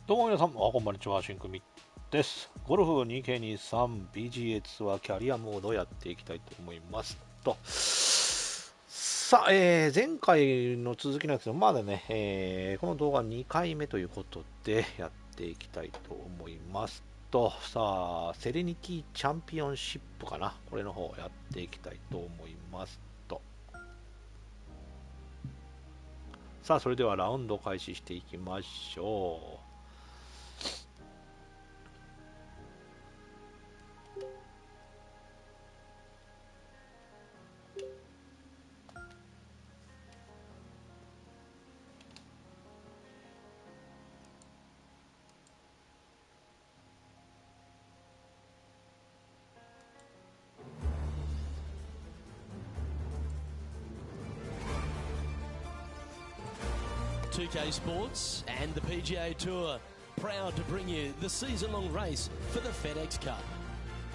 どうも皆さん、こんばんにちは、新組です。ゴルフ 2K23 PGA ツアーキャリアモードをやっていきたいと思いますと。さあ、前回の続きなんですけど、まだね、この動画2回目ということでやっていきたいと思いますと。さあ、セレニティチャンピオンシップかな。これの方やっていきたいと思いますと。さあ、それではラウンド開始していきましょう。2K Sports and the PGA Tour, proud to bring you the season-long race for the FedEx Cup.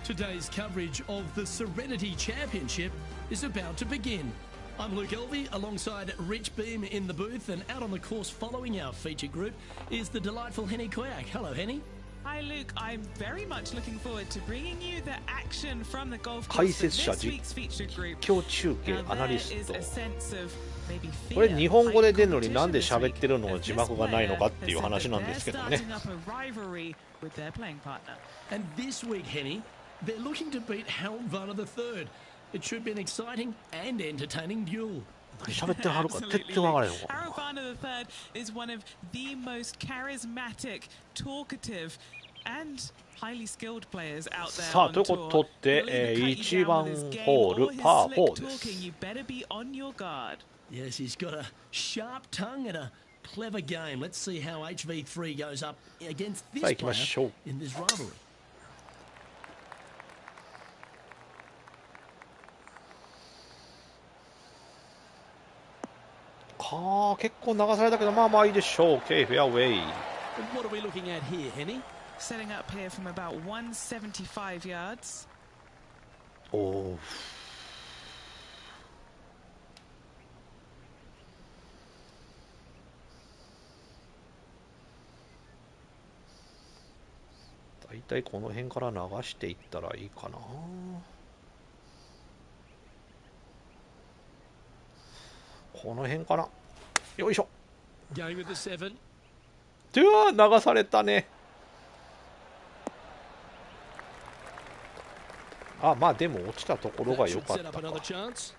Today's coverage of the Serenity Championship is about to begin. I'm Luke Elvey alongside Rich Beam in the booth, and out on the course following our feature group is the delightful Henny Koyak. Hello, Henny. Hi Luke, I'm very much looking forward to bringing you the action from the golf 解 course for 説者 this 実 week's feature group. 況中継 Now アナリ there ス is ト a sense of maybe これ fear, 日本語で出るのに high なんで competition 喋ってる this の week に字 as 幕 this がないの player かっていう has 話 said な that んですけ they're どね starting up a rivalry with their playing partner. And this week, Henny, they're looking to beat Harold Varner III. It should be an exciting and entertaining duel. 何喋ってはるか Absolutely, 全然わからへん Luke. わ Harold Varner III is one of the most charismatic, talkative, and highly skilled players out there さあ on ということ tour. で、 He'll either cut you 1 down 番 with his game ホー or ル his パー slick 4で talking. す You better be on your guard. Yes, he's got a sharp tongue and a clever game. Let's see how HV3 goes up against さあ this 行きま player しょう in this rivalry. か結構流されたけどまあまあいいでしょう OK フェアウェイ And what are we looking at here, Henny? Setting up here from about 175 yards. おおだいたいこの辺から流していったらいいかなこの辺かなよいしょ Going with the 7. では流されたねあまあでも落ちたところ That が良 should かっ set た up か another chance.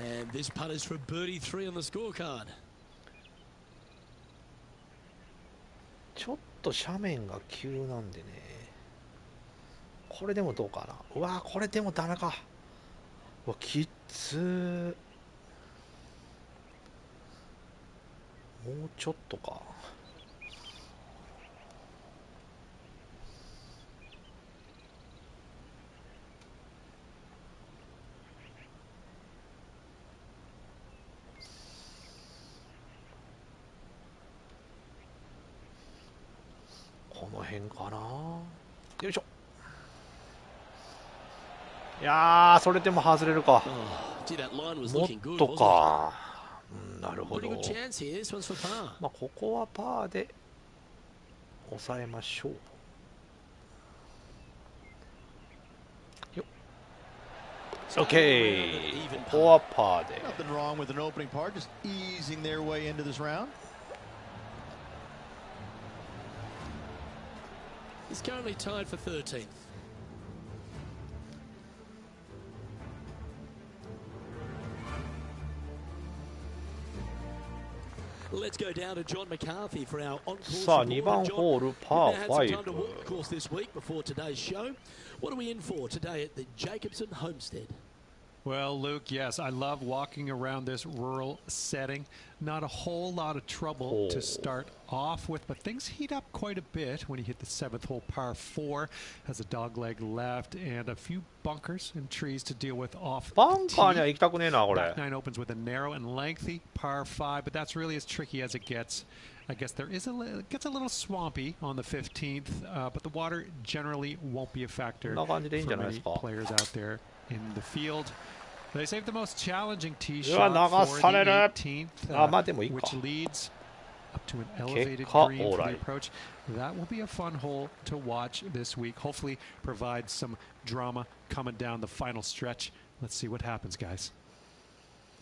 And this putt is for birdie 3 on the scorecard. ちょっと斜面が急なんでねこれでもどうかなうわこれでもダメかうわきっつーもうちょっとかこの辺かなよいしょいやーそれでも外れるか Oh, gee, that line was もっ looking good, と wasn't かうんなる it? ほ Pretty ど good chance here. This one's for par. まあここはパーで抑えましょうよっ OK ここはパーで Nothing wrong with an opening part, just easing their way into this round. He's currently tied for 13th. Let's go down to John McCarthy for our on-course さあ report. 2番 John, ホール you've パ now ー had some time to 5 walk the course this week before today's show. What are we in for today at the Jacobson Homestead? Well, Luke, yes, I love walking around this rural setting. Not a whole lot of trouble to start off with, but things heat up quite a bit when you hit the 7th hole, par 4. Has a dogleg left and a few bunkers and trees to deal with off バン the カーには tee. 行きたくねえなこれ Back 9 opens with a narrow and lengthy par 5, but that's really as tricky as it gets. I guess there is it gets a little swampy on the 15th, but the water generally won't be a factor こんな感じでいいんじゃ for ないで many すか players out there in the field. They saved the most challenging tee うわ shot 流 for され the る 18th, あまあでもいいか which leads up to an elevated Kekka, green for the alright. approach. That will be a fun hole to watch this week. Hopefully provide some drama coming down the final stretch. Let's see what happens, guys.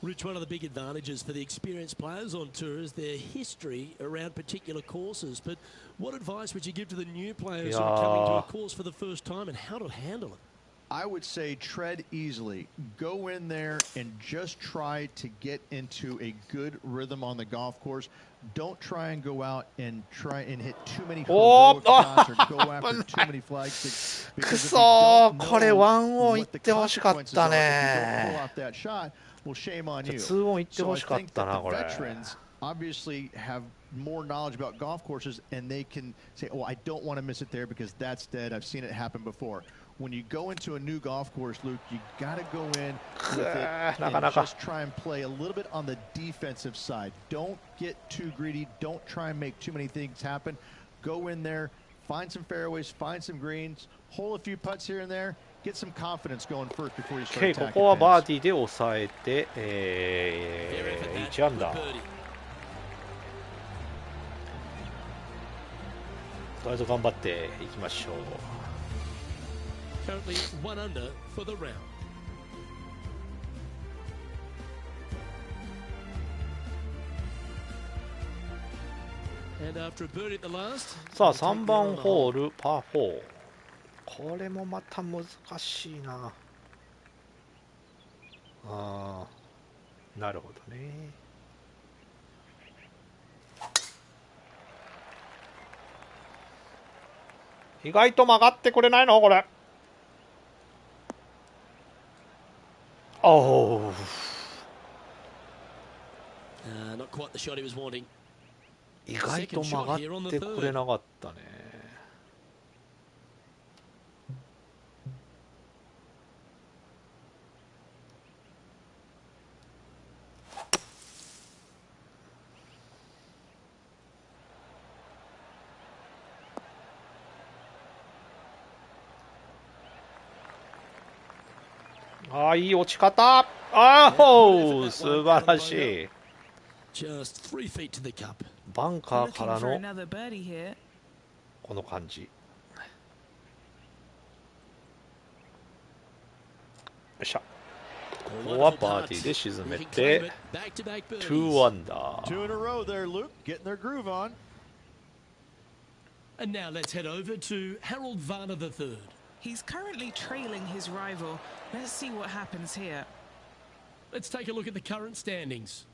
Rich, one of the big advantages for the experienced players on tour is their history around particular courses. But what advice would you give to the new players who are coming to a course for the first time and how to handle it? I would say tread easily. Go in there and just try to get into a good rhythm on the golf course. Don't try and go out and hit too many heroic shots or go after too many flags. くそー、これワンオンいってほしかったね。pull off that shot, well, shame on you. 2オンいってほしかったな、 So これ。 I think that the veterans obviously have more knowledge about golf courses, and they can say, oh, I don't want to miss it there because that's dead. I've seen it happen before. When you go into a new golf course, Luke, you got to go in with it and just try and play a little bit on the defensive side. Don't get too greedy. Don't try and make too many things happen. Go in there, find some fairways, find some greens, hole a few putts here and there. Get some confidence going first before you start attacking. ここはバーディーで抑えて、1アンダー。とりあえず頑張っていきましょう。Currently 1 under for the round. And after a birdie at the last, さあ3番ホールパー4。これもまた難しいな。あー、なるほどね。意外と曲がってくれないのこれ。おお。not quite the shot he was wanting. 意外と曲がってくれなかったね。ああ、いい落ち方。ああ、素晴らしい。Just 3 feet to the cup. バンカーからの Another birdie here. この感じ。よっしゃ。ここはバーディーで沈めて2アンダー。 2 in a row there, Luke. Getting their groove on. And now let's head over to Harold Varner III. He's currently trailing his rival. Let's see what happens here. Let's take a look at the current standings.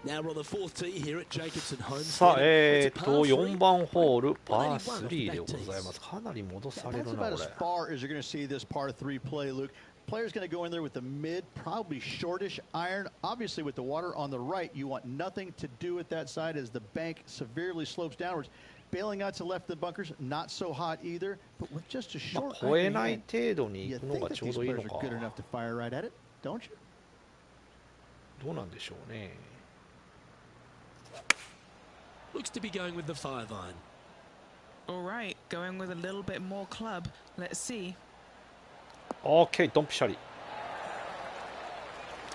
Now we're on the 4th tee here at Jacobson Homes. さあ、4番ホールパー3でございます。かなり戻される That's な、 about こ as れ。 far as you're going to see this par 3 play, Luke. Player's going to go in there with the mid, probably shortish iron. Obviously, with the water on the right, you want nothing to do with that side as the bank severely slopes downwards. Bailing out to left of the bunkers, not so hot either. But with just a short 超えない iron, 程度に you 行くの think が that ちょう these どいいの players か。 are good enough to fire right at it, don't you? どうなんでしょうね。 Looks to be going with the 5 iron. All right, going with a little bit more club. Let's see. OK、ドンピシャリ。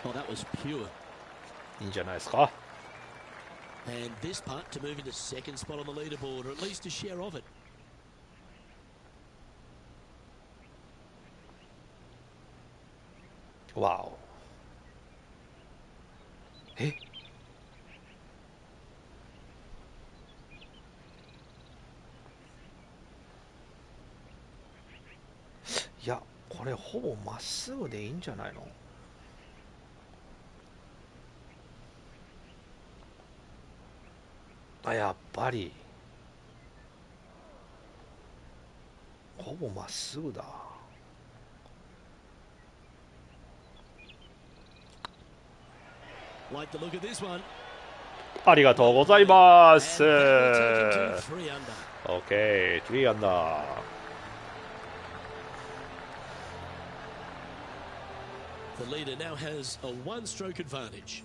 Oh, that was pure. いいんじゃないですか。 And this putt to move into 2nd spot on the leaderboard, or at least a share of it. わお。え、いや、これほぼまっすぐでいいんじゃないの。あ、やっぱりほぼまっすぐだ。 Like the look of this one. ありがとうございます。 And that will take him to 3 under. OK、3アンダー。 The leader now has a 1-stroke advantage.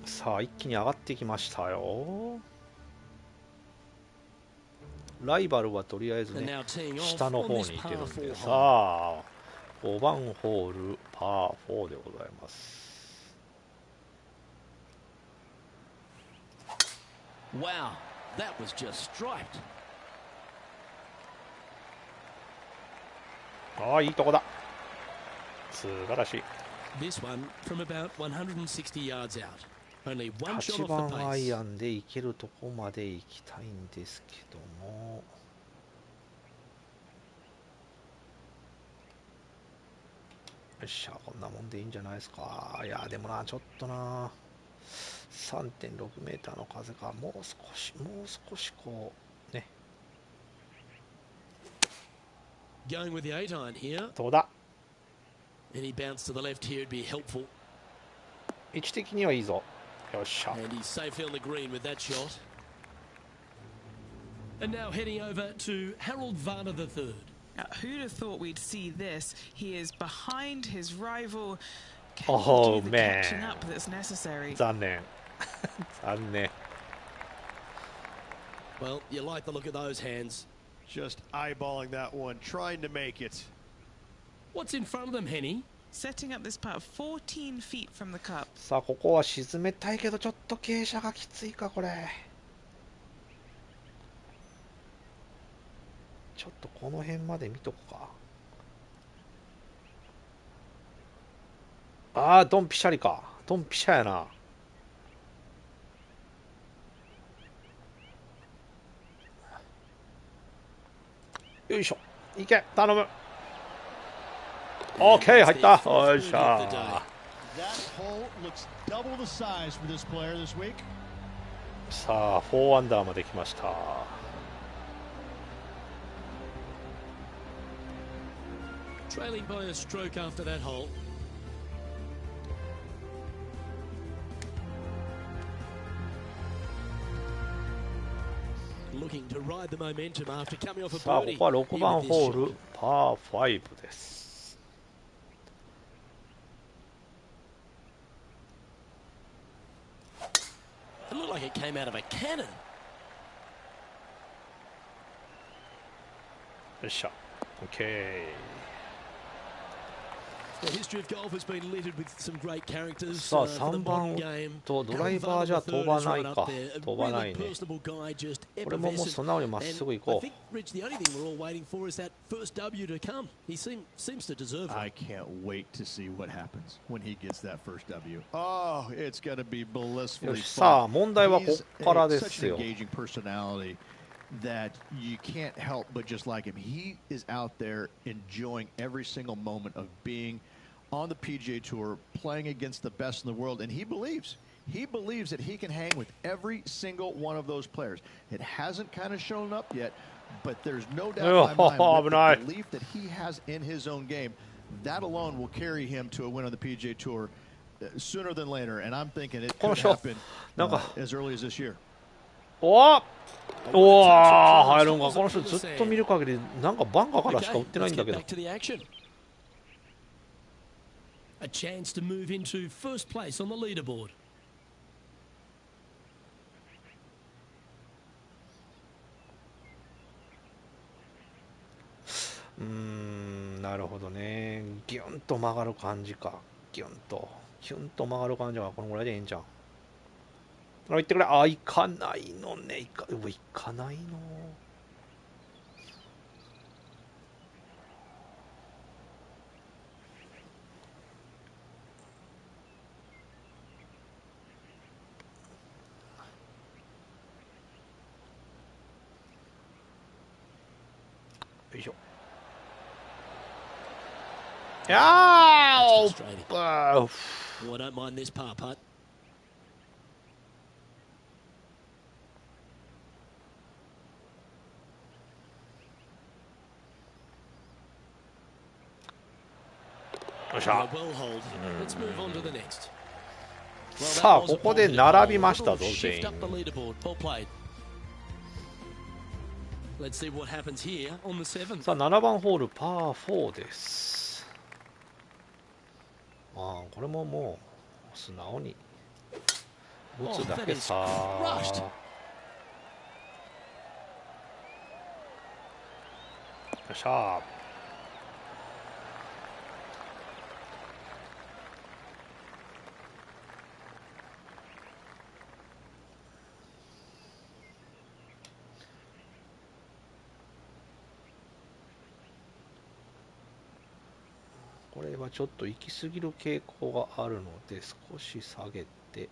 さあ、一気に上がってきましたよ。ライバルはとりあえずね下の方にいてるんで、さあ5番ホールパー4でございます。Wow, that was just striped. ああ、いいとこだ。素晴らしい。This one from about 160 yards out. Only one shot 8 off the 番アイ pace. アンで行けるとこまで行きたいんですけども、よっしゃ、こんなもんでいいんじゃないですか。いやでもな、ちょっとな、3.6 メーターの風がもう少しこうね。Going with the 8 iron here. どうだ。 Any bounce to the left here would be helpful. 位置的にはいいぞ。よっしゃ。 And he's safely on the green with that shot. And now heading over to Harold Varner III. Now, who'd have thought we'd see this? He is behind his rival. Can Oh, he do the man. catching up that's necessary? 残念。残念。 Well, you like the look of those hands. Just eyeballing that one, trying to make it. What's in front of them, Henny? Setting up this putt 14 feet from the cup. さあここは沈めたいけどちょっと傾斜がきついかこれ。ちょっとこの辺まで見とくか。ああドンピシャリか。ドンピシャやな。よいしょ。いけ頼む。オーケー入った。よいしょ。 さあ4アンダーまで来ました。 Trailing by a stroke after that hole. Looking to ride the momentum after coming off a さあこ birdie. こは6番ホールパー5です。 It looked like it came out of a cannon. よっしゃ。 OK。 The history of golf has been littered with some great characters. さあ for the 3 modern 番 game. とドライバーじゃ飛ばないか。飛ばないね。 Personable guy, just これももう素直にまっすぐ行こ I think, Rich, the only thing we're all waiting for is that first W to come. He seems to deserve it. I can't wait to see what happens when he gets that first W. Oh, it's going to be う。よ blissfully し、さあ fun. 問題はこ He's っからで such す an よ。 engaging personality that you can't help but just like him. He is out there enjoying every single moment of being on the PGA Tour, playing against the best in the world, and he believes that he can hang with every single one of those players. It hasn't kind of shown up yet, but there's no doubt in my mind with the belief that he has in his own game, that alone will carry him to a win on the PGA Tour sooner than later, and I'm thinking it could happen as early as this year. おお入るんか。この人ずっと見る限りなんかバンカーからしか打ってないんだけど。 A chance to move into first place on the leaderboard. なるほどね。ギュンと曲がる感じか。ギュンと曲がる感じはこのぐらいでいいんじゃん。行ってくれ。あ、行かないのね。行かないの。よいしょ。いやー、Oh, I don't mind this par putt. よっしゃ。 Well hold. Let's move on to the next. さあここで並びましたぞ全員。 Let's see what happens here on the 7th. さあ7番ホールパー4です。ああこれももう素直に打つだけさ。っしゃー。これはちょっと行き過ぎる傾向があるので少し下げて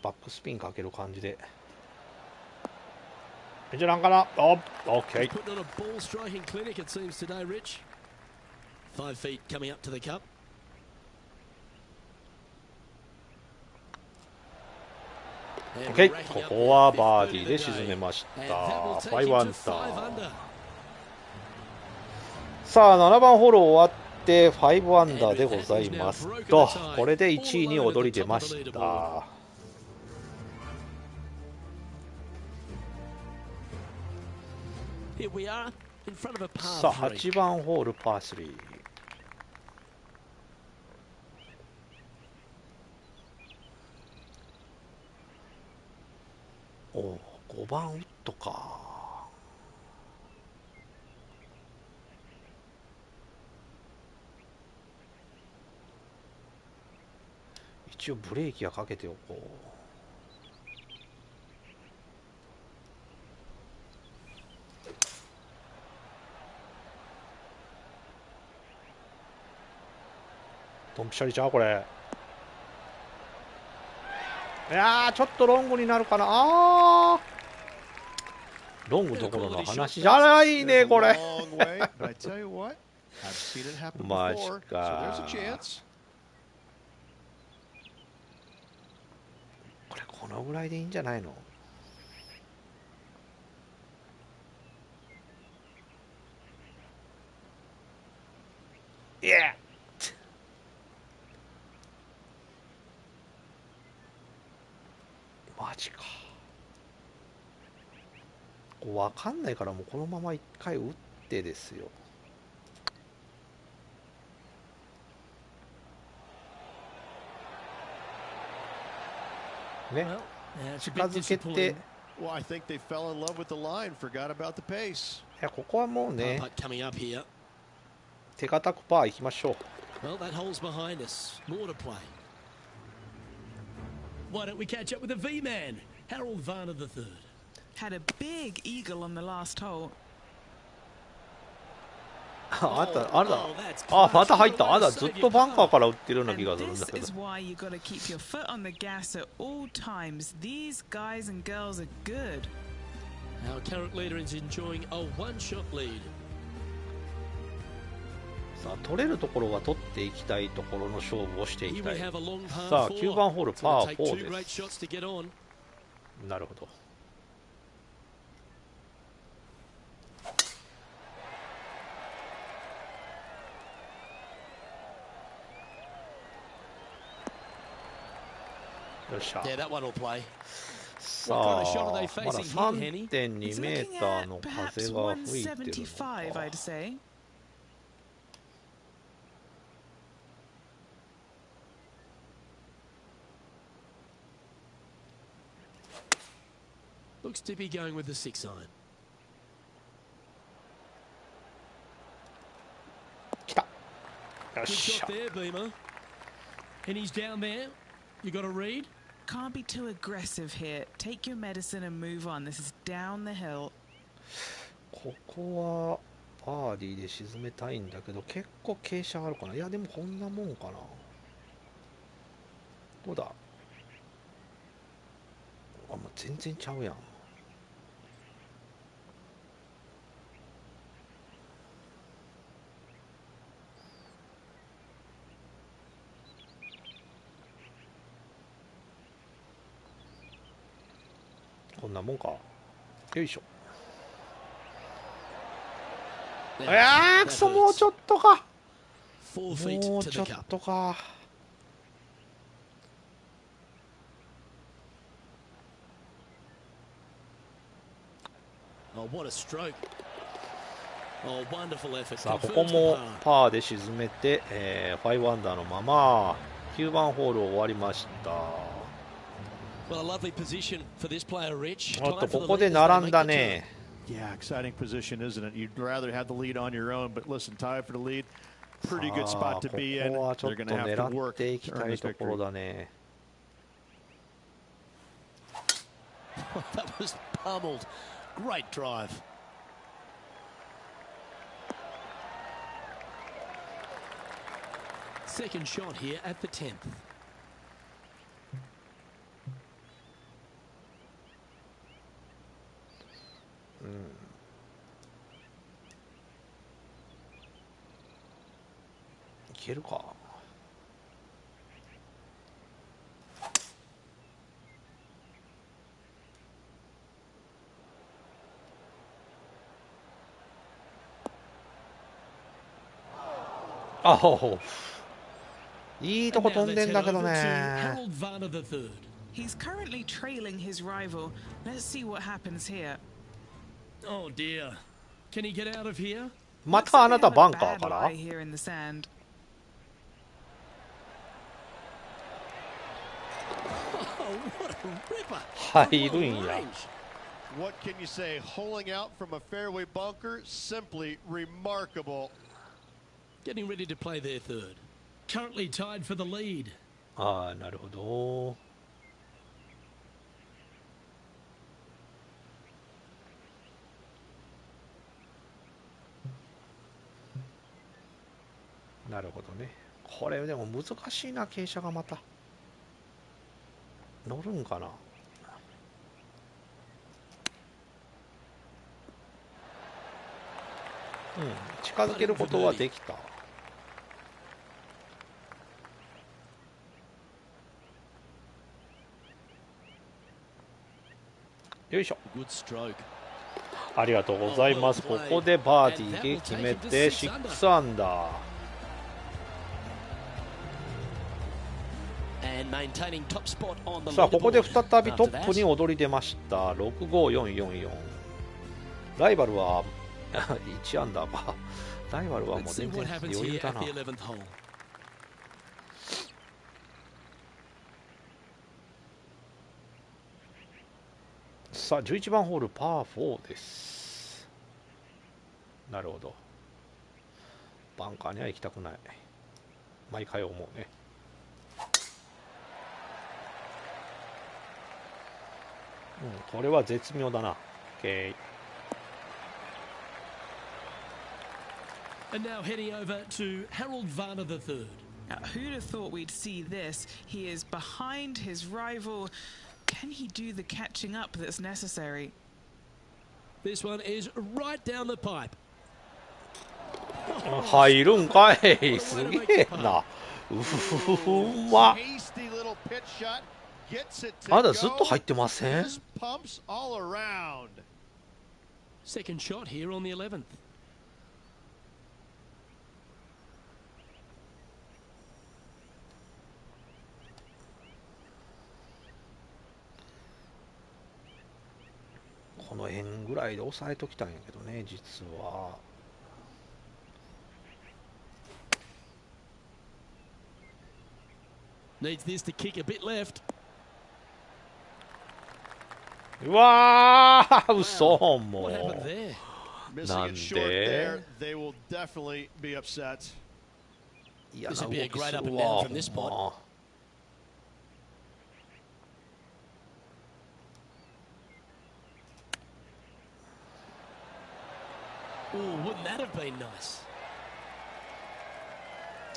バックスピンかける感じでいいんじゃないかな。オッケー。Putting on a ball striking clinic, it seems today, Rich. 5 feet coming up to the cup. OK、ここはバーディーで沈めました。5アンダー。さあ7番ホール終わって5アンダーでございますと、これで1位に躍り出ました。さあ8番ホールパー3。お5番ウッドか。一応ブレーキはかけておこう。ドンピシャリちゃうこれ。いやーちょっとロングになるかな。ロングどころの話じゃないねこれ。マジか。これこのぐらいでいいんじゃないの。いやマジか。分かんないからもうこのまま一回打ってですよ。ね、近づけて。いやここはもうね手堅くパーいきましょう。Why don't we catch up with the V-man, Harold Varner III? Had a big eagle on the last hole. あまた入った。ずっとバンカーから打ってるような気がするんだけど。 This is why you got to keep your foot on the gas at all times. These guys and girls are good. Our current leader is enjoying a one-shot lead. さあ取れるところは取っていきたいところの勝負をしていきたい。さあ9番ホールパー4です。なるほど。よっしゃ。さあまだ 3.2 メーターの風が吹いてるのか。Looks to be going with the 6 iron. 来た。よっ Good し shot ゃ。 there, Beamer. And he's down there. You got to read. Can't be too aggressive here. Take your medicine and move on. This is down the hill. ここはバーディーで沈めたいんだけど結構傾斜あるかな。いやでもこんなもんかな。どうだ。もう全然ちゃうやん。こんなもんか。よいしょ。いやーくそもうちょっとか。もうちょっとか。さあここもパーで沈めて、5アンダーのまま9番ホール終わりました。Well, a lovely position for this player, Rich. おっと、ここで並んだね。Yeah, exciting position, isn't it? You'd rather have the lead on your own, but listen, tie for the lead, pretty good spot to be in. ここはちょっ They're と going to have to 狙 work っていき to た earn い this ところ victory. だね。That was pummeled. Great drive. Second shot here at the 10th. いけるか。あお、いいとこ飛んでんだけどね。 Harold Varner III. He's currently trailing his rival. Let's see what happens here. Oh dear. Can he get out of here? またあなたバンカーから Bad lie here in the sand. Oh, what a ripper. 入るんや。 What can you say? Holing out from a fairway bunker, simply remarkable. Getting ready to play their third. Currently tied for the lead. ああ、なるほど。なるほどね。これでも難しいな、傾斜がまた。乗るんかな。うん、近づけることはできた。よいしょ。Good stroke. ありがとうございます。ここでバーディーで決めて6アンダー。And maintaining top spot on the さあここで再 leaderboard. びトップに躍り出ました。65444。ライバルは1アンダーか。ライバルはもう Let's see 全然 what happens 余裕 here だ at な。 the 11th hole. さあ11番ホールパー4です。なるほど。バンカーには行きたくない。毎回思うね。うん、これは絶妙だな。OK。And now heading over to Harold Varner III. Now, who'd have thought we'd see this? He is behind his rival. Can he do the catching up that's necessary? This one is right down the pipe. 入るんかい。すげえな。うま。 Hasty little pitch shot gets it to まだずっと go. 入ってません。 Just pumps all around. Second shot here on the 11th. この辺ぐらいで抑えときたんやけどね、実は。Needs this to kick a bit left. うわー、嘘 も What happened う。 there? Missing it short there. They will definitely be upset. 嫌な This 動 would be a き great す up る and わ down from this ほん spot. ま。Oh, wouldn't that have been nice?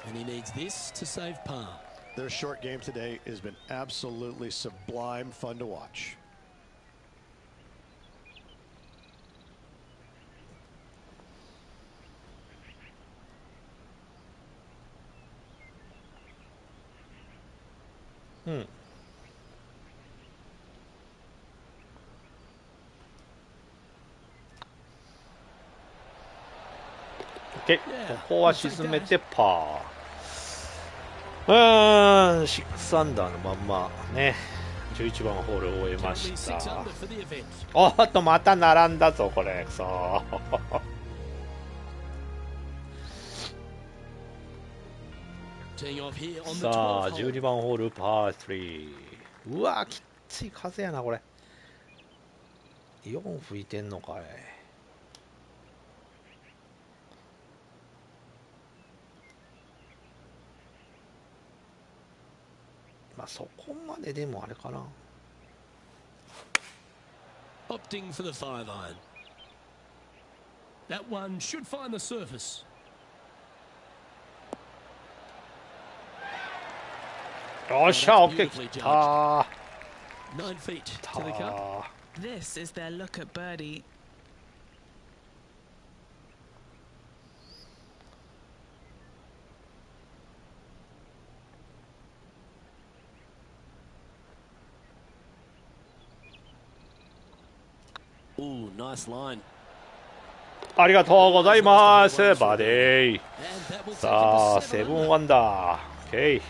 And he needs this to save par. Their short game today has been absolutely sublime fun to watch. OK、ここは沈めてパー。6アンダーのまんまね、11番ホールを終えま Currently し 6 under た。for the event. おっと、また並んだぞ、これ。そう。 Teeing off here on the さあ、 12th hole. 12番ホールパー3。うわ、切っつい風やなこれ。4吹いてんのかい。まあそこまででもあれかな。Opting for the 5 iron. That one should find the surface. よっしゃ、オッケー。きたー。 9 feet to the cup. This is their look at birdie. Ooh, nice line. ありがとうございます。バーディー。 And that will take さあ、 him to セ 7 ブン under. ワンダー。オッケー。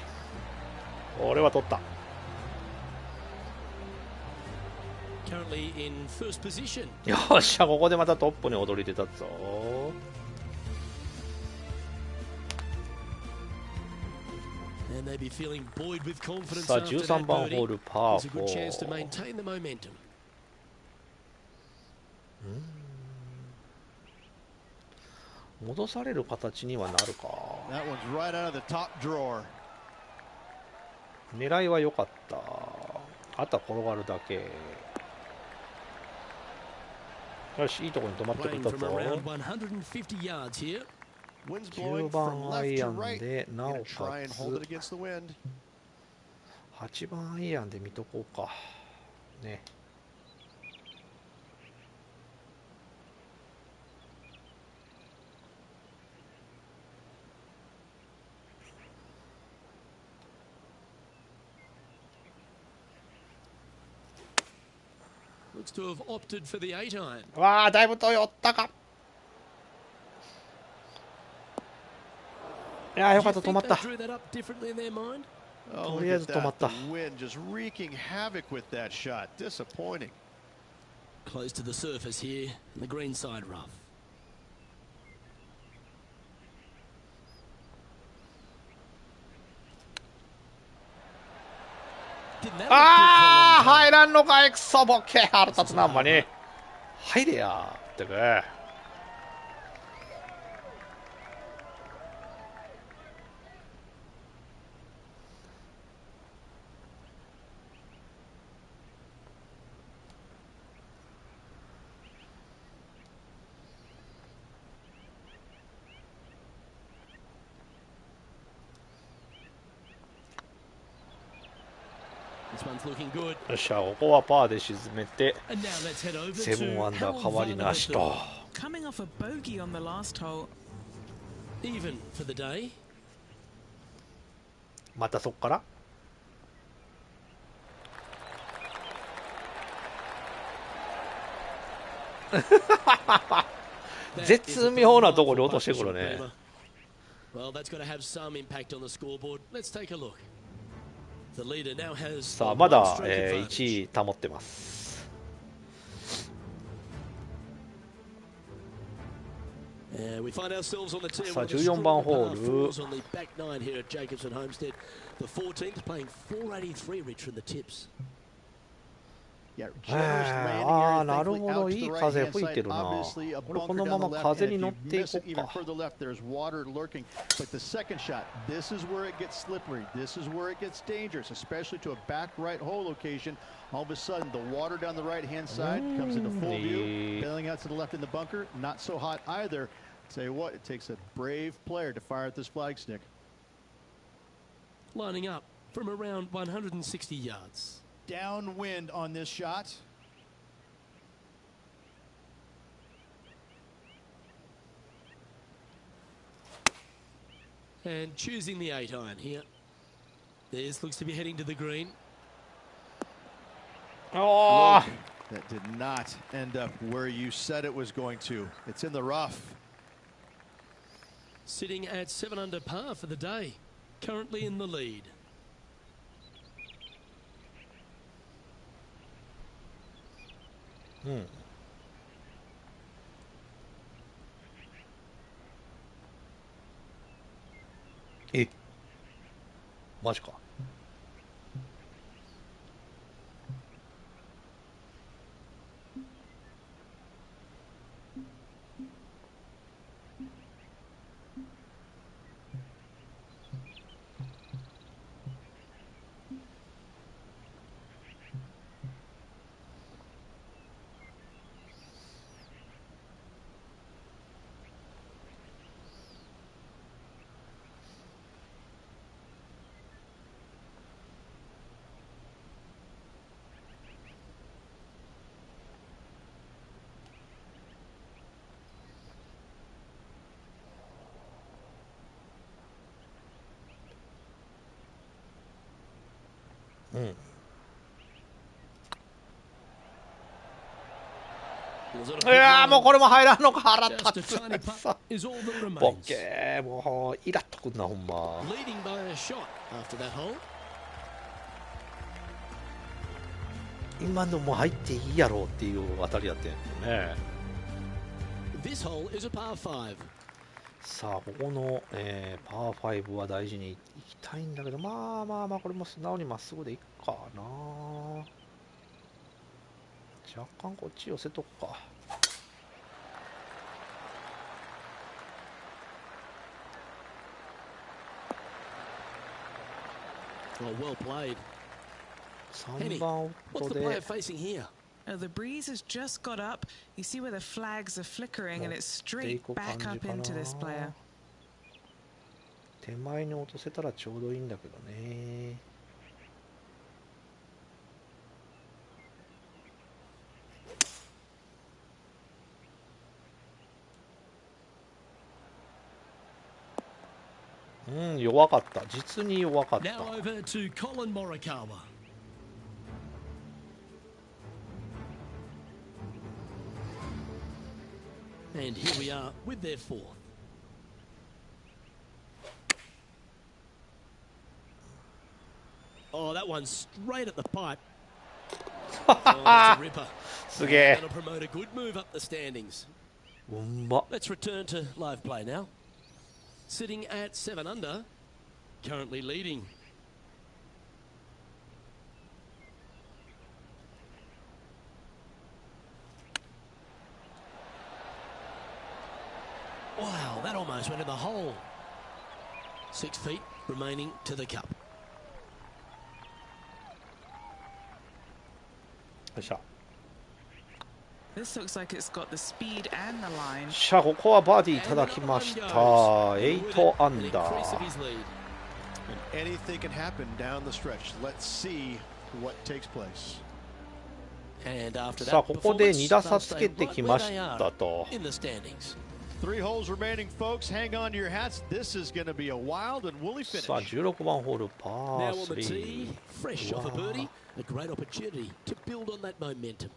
これは取った。 Currently in first position. よっしゃ、ここでまたトップに躍り出たぞ。 And they'd be feeling buoyed with confidence さあ、 after 13 that 番ホ birdie. ールパ There's a ー good chance to 4。 maintain the momentum. 戻される形にはなるか。 That one's right out of the top drawer. 狙いは良かった。あとは転がるだけ。よし、いいところに止まってくれ Playing た from ぞ。 around 150 yards here. Wind's 10 blowing from 番ア left イ to アン right. で、なお Gonna か try and hold it つ against the wind. 8番アイアンで見とこうか。ね。Looks to have opted for the 8 iron. わあ、だいぶ遠寄ったか。いやー、よ Do か you った、止 think まっ they た。 drew that up differently in their mind? Oh, look at that. The wind just wreaking havoc with that shot. Disappointing. Close to the surface here, and the green side rough. Didn't that look good for a ああ、 long time? 入らんのかい、クソボケ。腹立つな、あんまに。入れや。ってく。This one's looking good. よっしゃ、ここはパーで沈めて、 And now let's head over セブン to アンダー Harold 変わり Varner なしと。 Coming off a bogey on the last hole. Even for the day. またそっから絶妙なところに落としてくるね。 Well, that's got to have some impact on the scoreboard. Let's take a look. The leader now has さあ、まだ、 one stroke advantage. 1位保ってます。 We find ourselves on the tee. さあ、 One of the 14番 strong ホ par ール。 fours on the back nine here at Jacobson Homestead. The 14th playing 483, Rich, from the tips. Yeah, generous landing ああ、 area, なる thankfully ほ out ど、 to い the い right 風 hand 吹いて side. るな。 Obviously, a これこ bunker のま down ま the left. 風 And に if 乗 you ってい miss こ it う even か。 further left, there's water lurking. But the second shot, this is where it gets slippery. This is where it gets dangerous, especially to a back right hole location. All of a sudden, the water down the right-hand side comes into full view. Bailing out to the left in the bunker, not so hot either. Tell you what, it takes a brave player to fire at this flag stick. Lining up from around 160 yards. Downwind on this shot. And choosing the 8 iron here. This looks to be heading to the green. おー、 That did not end up where you said it was going to. It's in the rough. Sitting at 7 under par for the day. Currently in the lead. うん。え、マジか。うん。いやー、もうこれも入らんのか、腹立つ。ボッケー、もうイラっとくんな、ほんま。今のも入っていいやろうっていう当たりだったんやけどね。さあ、ここの、パー5は大事にいきたいんだけど、まあまあまあ、これも素直にまっすぐでいっかな。若干こっち寄せとくか。3番ウッドで。The breeze has just got up. You see where the flags are flickering, and it's straight back up into this player. 手前に落とせたらちょうどいいんだけどね。うん、弱かった。実に弱かった。Now over to Colin Morikawa. And here we are with their fourth. Oh, that one's straight at the pipe. Oh, that's a ripper. That'll promote a good move up the standings. Let's return to live play now. Sitting at 7 under, currently leading. Wow, that almost went in the hole. 6 feet remaining to the cup. よいしょ。 This looks like it's got the speed and the line. しゃ、ここはバーディーいただきました。8アンダー。Anything can happen down the stretch. Let's see what takes place. さあ、ここで2打差つけてきましたと。3 holes remaining, folks. Hang on to your hats. This is going to be a wild and woolly finish. さあ、16番ホールパー Now on the tee, 3。 fresh off a birdie, a great opportunity to build on that momentum.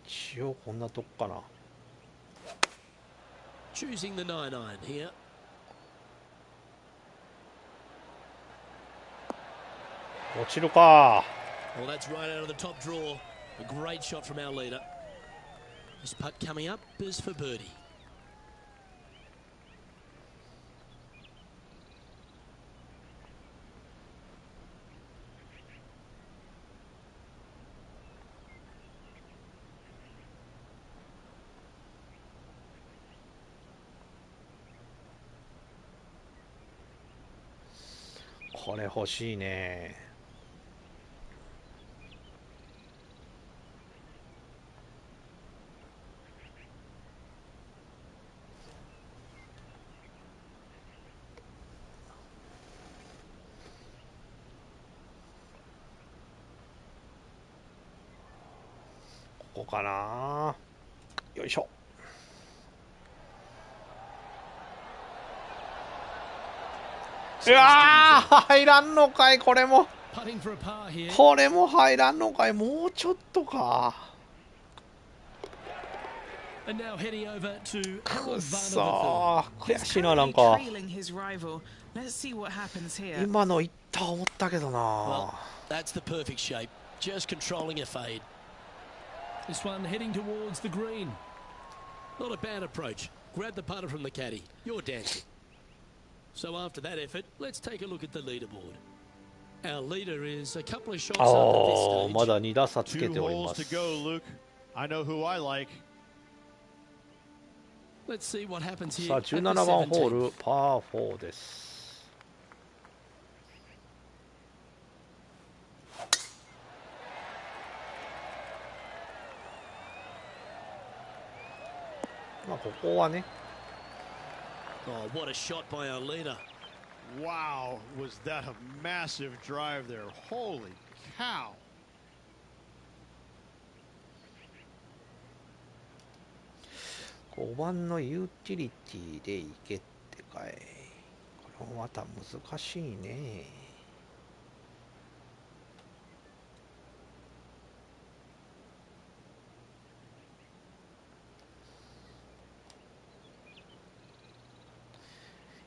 一応こんなとこかな。 Choosing the 9 iron here. 落ちるか。 Well, that's right out of the top draw. A great shot from our leader. This putt coming up is for birdie. これ欲しいね。ここかな。よいしょ。いやー、入らんのかい、これも。これも入らんのかい、もうちょっとか。くそー、悔しいな、なんか。今のいった思ったけどな。That's the perfect shape. Just controlling a fade. This one heading towards the green. Not a bad approach. Grab the putter from the caddy. You're dancing. So after that effort, let's take a look at the leaderboard. Our leader is a couple of shots up at this stage. まだ2打差つけておりま 2 holes す。 to go, Luke. I know who I like. Let's see what happens here. さあ、17番ホールパー4です。まあここはね。 Oh, what a shot by our leader. Wow, was that a massive drive there? Holy cow. 5番のユーティリティでいけってかい。これもまた難しいね。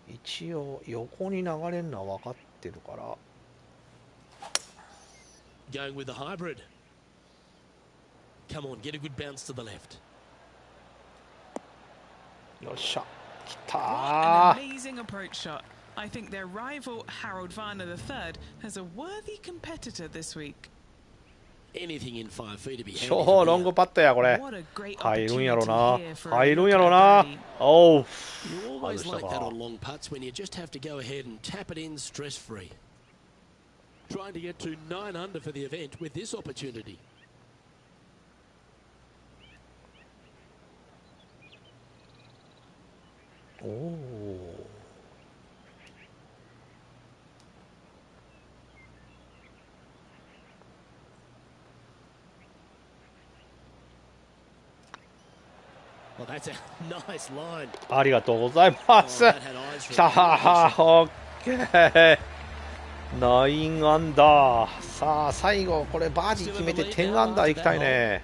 一応横に流れるのは分かってるから。Going with the hybrid. Come on, get a good bounce to the left. よっしゃ、来た What ー。 an amazing approach shot. I think their rival Harold Varner III has a worthy competitor this week. Anything in 5 feet to be handy 超 from ロン here. グパットやこれ。 What a great 入るんやろ opportunity な。 here for a 入るんや look ろ at な。 birdie. おう。 You 外 always した like か that on long putts when you just have to go ahead and tap it in stress-free. Trying to get to 9 under for the event with this opportunity. おお。Well, that's a nice line. ありがとうございま Oh, す。 that had eyes き for た a ー、オッケー。9アンダー。さあ、最後、これバーディー決めて10アンダーいきたいね。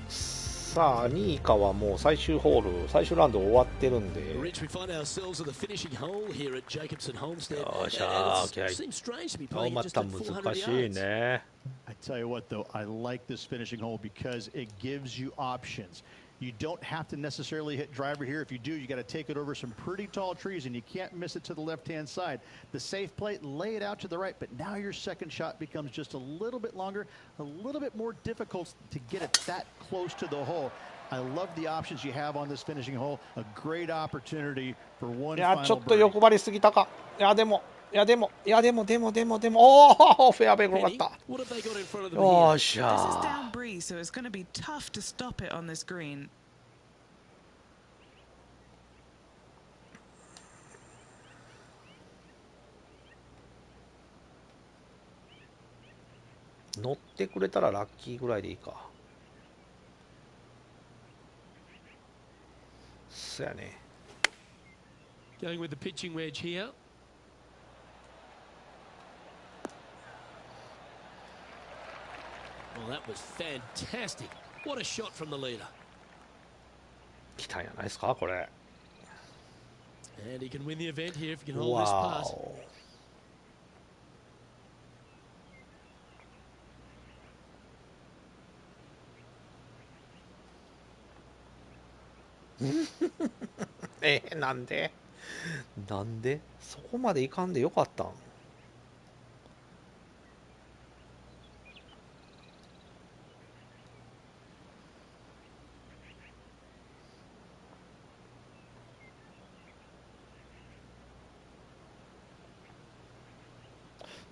さあ、2位以下はもう最終ホール、最終ラウンド終わってるんで。 Rich, we find ourselves at the finishing hole here at Jacobson Homestead. よっし And ゃー、 it オッケー。 seems strange to be お playing ま just た at 400難しい yards. ね。 I tell you what, though, I like this finishing hole because it gives you options. You don't have to necessarily hit driver here. If you do, you got to take it over some pretty tall trees, and you can't miss it to the left-hand side. The safe play, lay it out to the right, but now your second shot becomes just a little bit longer, a little bit more difficult to get it that close to the hole. I love the options you have on this finishing hole. A great opportunity for one いや、 final ちょっと birdie. 欲張りすぎたか。いや、でも、おお、フェアウェイ転がっ Penny, た。 what have they got in front of them よ here? っし This is ゃ down breeze, so it's going to be tough to stop it on this green. ー。乗ってくれたらラッキーぐらいでいいか。そやね。 Going with the pitching wedge here. Well, that was fantastic. What a shot from the leader. 来たんやないですか、これ。 And he can win the event here if he can う hold this わ pass. お。なんでそこまでいかんでよかったん。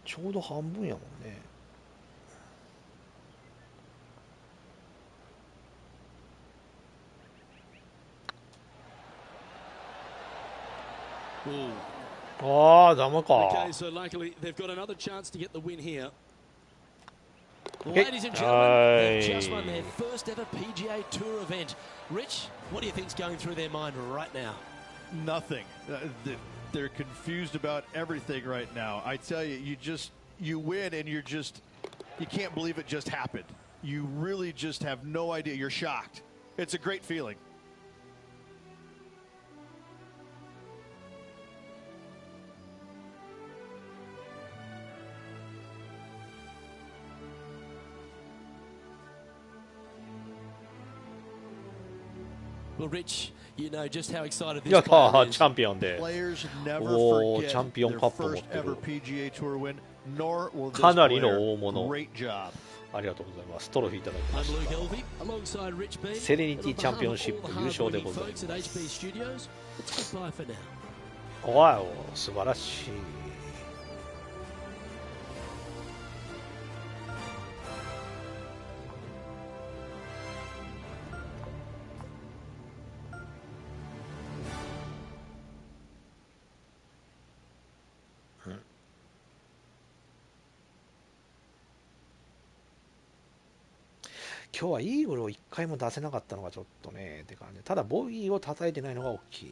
ちょうど半分やもんね。ああ、ダメか。 Okay, so luckily they've got another chance to get the win here. Ladies and gentlemen, they've just won their first ever PGA Tour event. Rich, what do you think's going through their mind right now? Nothing. They're confused about everything right now. I tell you, you win and you can't believe it just happened. You really just have no idea. You're shocked. It's a great feeling. Well, Rich, you know just how excited や this った player ー、 is. チャンピオンで。 Players never おー、 forget チャンピオン their カップ持っ first て ever る。 PGA Tour win, nor will this かなりの player. 大物。 Great job. ありがとうございます。トロフィーいただきま I'm し Luke た。 Elvey, alongside Rich Beam. セレニティ And on チャンピオン behalf シッ of all プ the 優勝で hard-working ござい folks ま at す。 HB Studios, it's goodbye for now. おいお、素晴らしい。今日はイーグルを1回も出せなかったのがちょっとねって感じ。ただボギーを叩いてないのが大きい。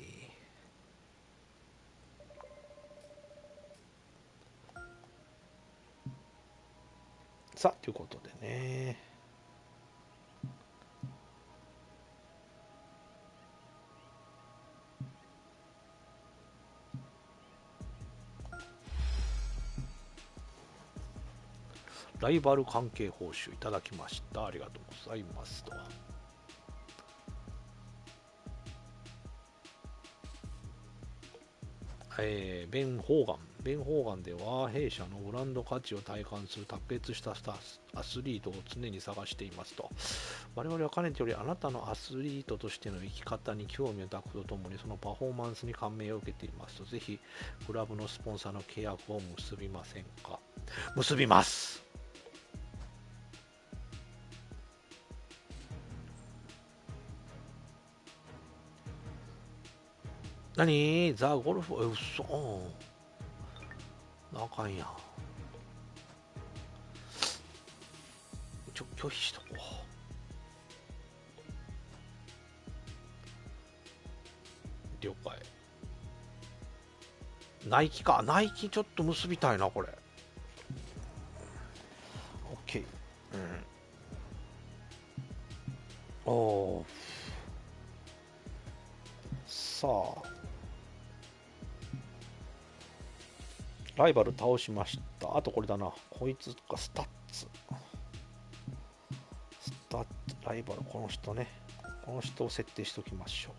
さあということでね、ライバル関係報酬いただきました。ありがとうございますと。ベン・ホーガンでは弊社のブランド価値を体感する卓越したアスリートを常に探していますと。我々はかねてよりあなたのアスリートとしての生き方に興味を抱くとともにそのパフォーマンスに感銘を受けていますと。ぜひクラブのスポンサーの契約を結びませんか。結びます。何ザ・ゴルフ、うそ、あかんやん。拒否しとこう。了解。ナイキか。ナイキちょっと結びたいな、これ。OK。うん。おー。さあ。ライバル倒しました。あとこれだな。こいつか、スタッツ。ライバル、この人ね。この人を設定しておきましょ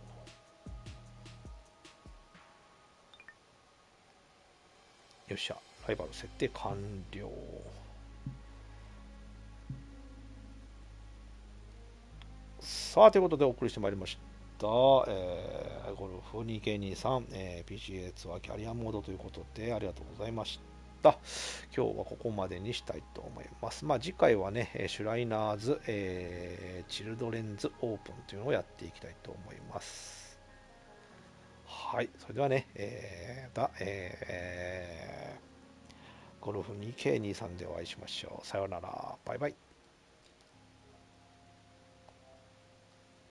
う。よっしゃ。ライバル設定完了。さあ、ということでお送りしてまいりました。ゴルフ 2K23、PGA ツアーキャリアモードということでありがとうございました。今日はここまでにしたいと思います。次回はね、シュライナーズ、チルドレンズオープンというのをやっていきたいと思います。はい、それではね、また、ゴルフ 2K23 でお会いしましょう。さようなら。バイバイ。